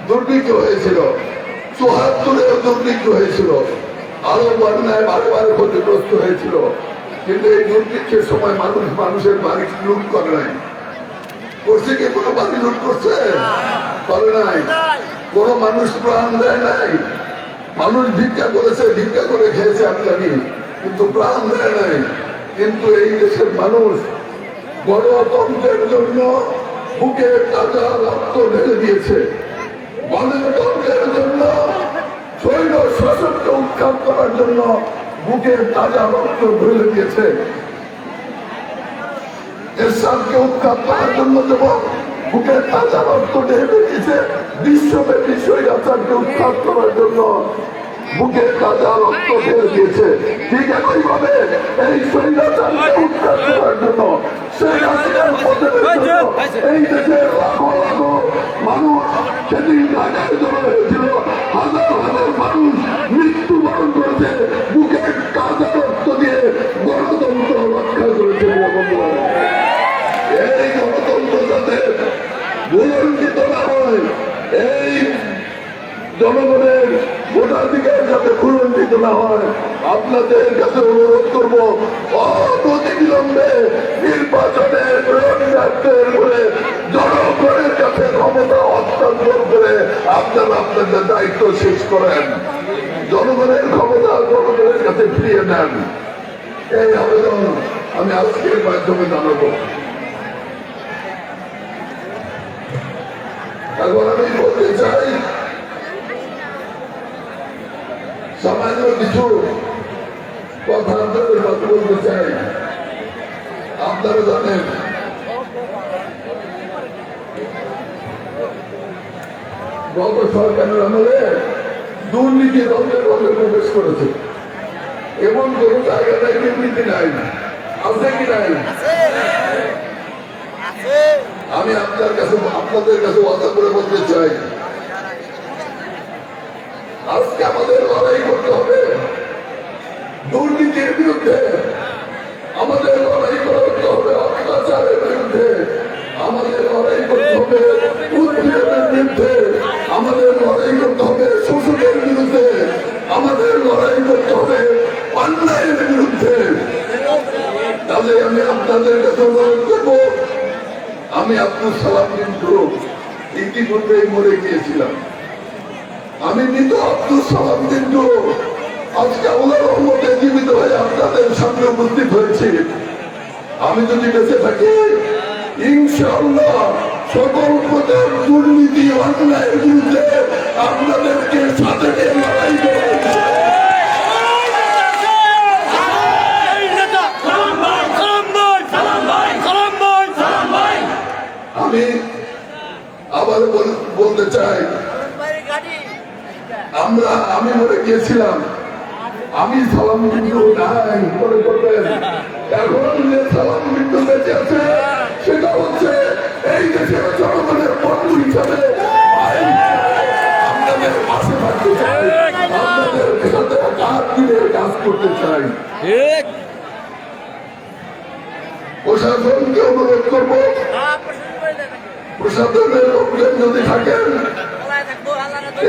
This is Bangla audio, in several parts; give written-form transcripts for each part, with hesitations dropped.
দুর্ভিক্ষ হয়েছিল, ৭৪-এও দুর্ভিক্ষ হয়েছিল, আরো বন্যায় বারে বারে ক্ষতিগ্রস্ত হয়েছিল। কিন্তু এই দুর্ভিক্ষের সময় মানুষের বাড়ি লুট করে নাই। করছে কি কোনো বাড়ি লুট করছে? করে নাই। কোন মানুষ প্রাণ দেয় নাই। মানুষ ভিক্ষা করেছে, ভিক্ষা করে খেয়েছে আমি জানি, কিন্তু প্রাণ দেয় নাই। কিন্তু এই দেশের মানুষ গণতন্ত্রের জন্য বুকে তাজা রক্ত ঢেলে দিয়েছে। গণতন্ত্রের জন্য শৈল শাসককে উৎখাত করার জন্য বুকে তাজা রক্ত ঢেলে দিয়েছে। এরশাদকে উৎখাত করার জন্য যেমন বুকে তাজা রক্ত ঢেলে দিয়েছে, বিশ্বব্যাপী স্বৈরাচারকে উৎখাত করার জন্য বুকে তাজা রক্ত ঢেলে দিয়েছে। ঠিক একই ভাবে এই স্বৈরাচারকে উৎখাত করার জন্য এই দেশের লাখো লাখো মানুষ সেদিন ঢাকায় জমা হয়েছিল, হাজার হাজার মানুষ মৃত্যুবরণ করেছে, বুকে তাজা রক্ত দিয়ে গণতন্ত্র রক্ষা করেছে। এই গণতন্ত্র যাতে ভূলণ্ঠিত না হয়, এই জনগণের ভোটাধিকার যাতে ভূলণ্ঠিত না হয়, আপনাদের কাছে অনুরোধ করব, অনতিবিলম্বে নির্বাচনের করে জনগণের কাছে ক্ষমতা হস্তান্তর করে আপনারা আপনাদের দায়িত্ব শেষ করেন, জনগণের ক্ষমতা জনগণের কাছে ফিরিয়ে নেন। এই আবেদন আমি আজকের মাধ্যমে জানাবো। এখন আমি বলতে চাই, সামান্য কিছু কথা আপনাদের কথা বলতে চাই। আপনারা জানেন গত সরকারের আমলে দুর্নীতি দলের দলে প্রবেশ করেছে। এমন কোন জায়গায় দুর্নীতি নাই, আছে কি নাই? আমি আপনাদের কাছে ওয়াদা করে বলতে চাই, আজকে আমাদের লড়াই করতে হবে দুর্নীতির বিরুদ্ধে, আমাদের লড়াই করতে হবে অত্যাচারের বিরুদ্ধে, আমাদের লড়াই করতে হবে উৎপীড়নের বিরুদ্ধে, আমাদের লড়াই করতে হবে শোষণের বিরুদ্ধে, আমাদের লড়াই করতে হবে অন্যায়ের বিরুদ্ধে। তাহলে আমি আপনাদের কাছে অনুরোধ করবো, আমি আব্দুল সালাম কিন্তু ইতিপূর্বেই মরে গিয়েছিলাম। আমি মৃত আব্দুল সালাম কিন্তু আজকে আল্লাহর রহমতে জীবিত হয়ে আপনাদের সামনে উপস্থিত হয়েছি। আমি যদি বেঁচে থাকি, ইনশাআল্লাহ সকল প্রকার দুর্নীতি অন্যায়ের বিরুদ্ধে আপনাদেরকে সাথে নিয়ে লড়াই করব। আমি আবার বলতে চাই, আমি মরে গিয়েছিলাম, আমি সালাম বিন্দু নাই মনে করবেন। এখন যে সালাম বিন্দু বেঁচে আছে সেটা হচ্ছে এই দেশের জনগণের বন্ধু হিসাবে আপনাদের পাশে থাকতে চাই, আপনাদের সাথে কাজ দিলে কাজ করতে চাই। প্রশাসনকে অনুরোধ করবো, প্রশাসনের লোকজন যদি থাকেন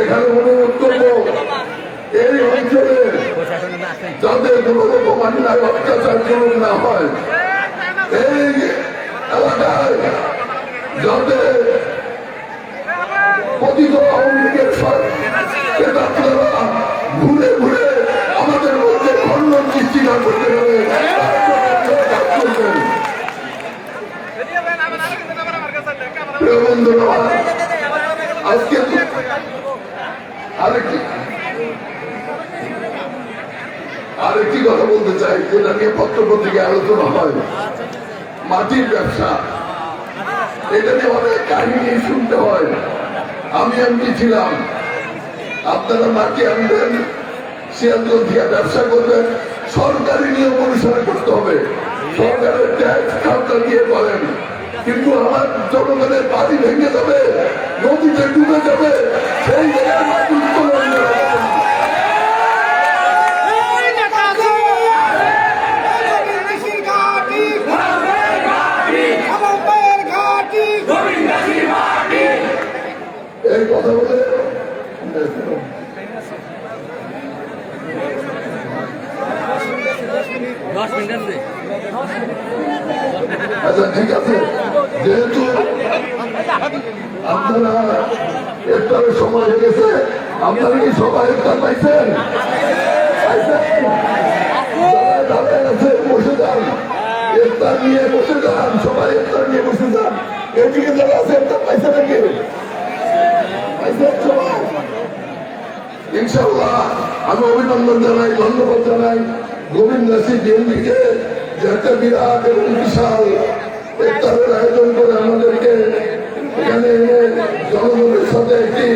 এখানে অনুরোধ করবো, এই অঞ্চলে যাতে কোনো রকম অন্যায় অত্যাচার করুন না হয়, এই এলাকায় যাতে পতিত আওয়ামী লীগের ঘুরে ঘুরে আমাদের মধ্যে খণ্ডন সৃষ্টি না করতে পারে। আজকে আরেকটি কথা বলতে চাই, যেটা নিয়ে পত্রপত্রিকায় আলোচনা হয়, মাটির ব্যবসা। এটা নিয়ে অনেক কাহিনী শুনতে হয়। আমি এমপি ছিলাম, আপনারা মাটি আনবেন, সিয়ালদহ থেকে ব্যবসা করবেন, সরকারি নিয়ম অনুসারে করতে হবে, সরকারের ট্যাক্স খাতা দিয়ে করেন। কিন্তু আমার জনগণের বাড়ি ভেঙে যাবে, নদীতে ডুবে যাবে, সেই জায়গায় মাটি উত্তোলন করা হবে না। এই কথা বলে আচ্ছা ঠিক আছে, যেহেতু আপনারা ইফতারের সময় হয়ে গেছে, আপনারা কি সবাই ইফতার পাইছেন? বসে যান, ইফতার নিয়ে বসে যান, সবাই ইফতার নিয়ে বসে যান। এদিকে যারা আছে ইফতার পাইছে নাকি? পাইছেন সবাই? ইনশাআল্লাহ আমি অভিনন্দন জানাই, ধন্যবাদ জানাই গোবিন্দ দাসী বিএনপিকে, যে একটা বিরাট এবং বিশাল ইফতারের আয়োজন করে আমাদেরকে এখানে এনে জনগণের সাথে একটি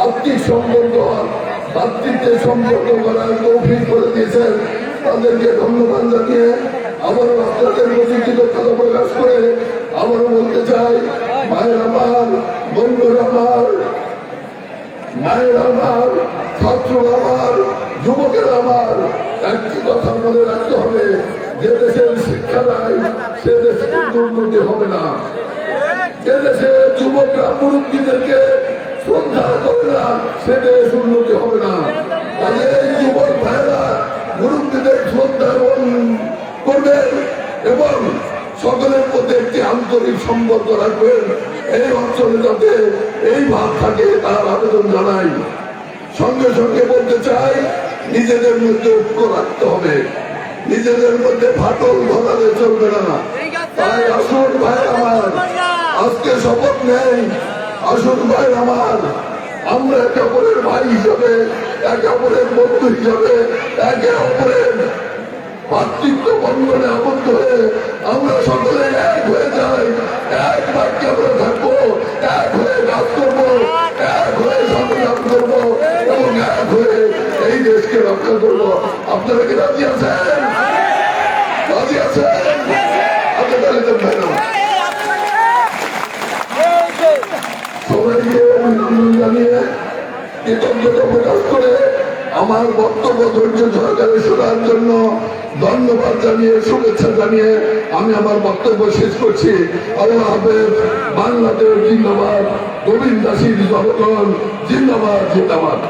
আত্মিক সম্পর্ক, ভাতৃত্বের সম্পর্ক করার তৌফিক করে দিয়েছেন। তাদেরকে ধন্যবাদ জানিয়ে আবারও আপনাদের প্রতি কৃতজ্ঞতা প্রকাশ করে আবারও বলতে চাই, মায়ের আমার, বন্ধুর আমার, মায়ের আমার, ছাত্র আমার, যুবকের আমার, একটি কথা মনে রাখতে হবে, যে দেশের শিক্ষা নাই সে দেশে কিন্তু উন্নতি হবে না। যে দেশে যুবকরা মুরব্বীদেরকে শ্রদ্ধা করে না সে দেশ উন্নতি হবে না। তাহলে এই যুবক ভাইয়েরা মুরব্বীদের শ্রদ্ধা করবেন এবং সকলের মধ্যে একটি আন্তরিক সম্পর্ক রাখবেন। এই অঞ্চলে যাতে এই ভাব থাকে তার আবেদন জানাই। সঙ্গে সঙ্গে বলতে চাই, নিজেদের মধ্যে ঐক্য রাখতে হবে, নিজেদের মধ্যে ফাটল ধরালে চলবে না। তাই আসুন ভাই আমার, আজকে শপথ নেই, আসুন ভাই আমার, আমরা একে অপরের ভাই হিসাবে, একে অপরের বন্ধু হিসাবে, একে অপরের ভাতৃত্ব বন্ধনে আবদ্ধ হয়ে আমরা সকলে এক হয়ে যাই, এক বাক্যে আমরা থাকবো, এক হয়ে কাজ করবো, এক হয়ে সংগ্রাম করবো এবং এক হয়ে এই দেশকে রক্ষা করবো। আপনারা কি রাজি আছেন? রাজি আছেন? আপনাদের সবাইকে অভিনন্দন জানিয়ে কৃতজ্ঞতা প্রকাশ করে আমার বক্তব্য ধৈর্য সহকারে শোনার জন্য ধন্যবাদ জানিয়ে, শুভেচ্ছা জানিয়ে আমি আমার বক্তব্য শেষ করছি। আল্লাহ হাফেজ। বাংলাদেশ জিন্দাবাদ, গোবিন্দ দাসীর জনগণ জিন্দাবাদ, জিন্দাবাদ।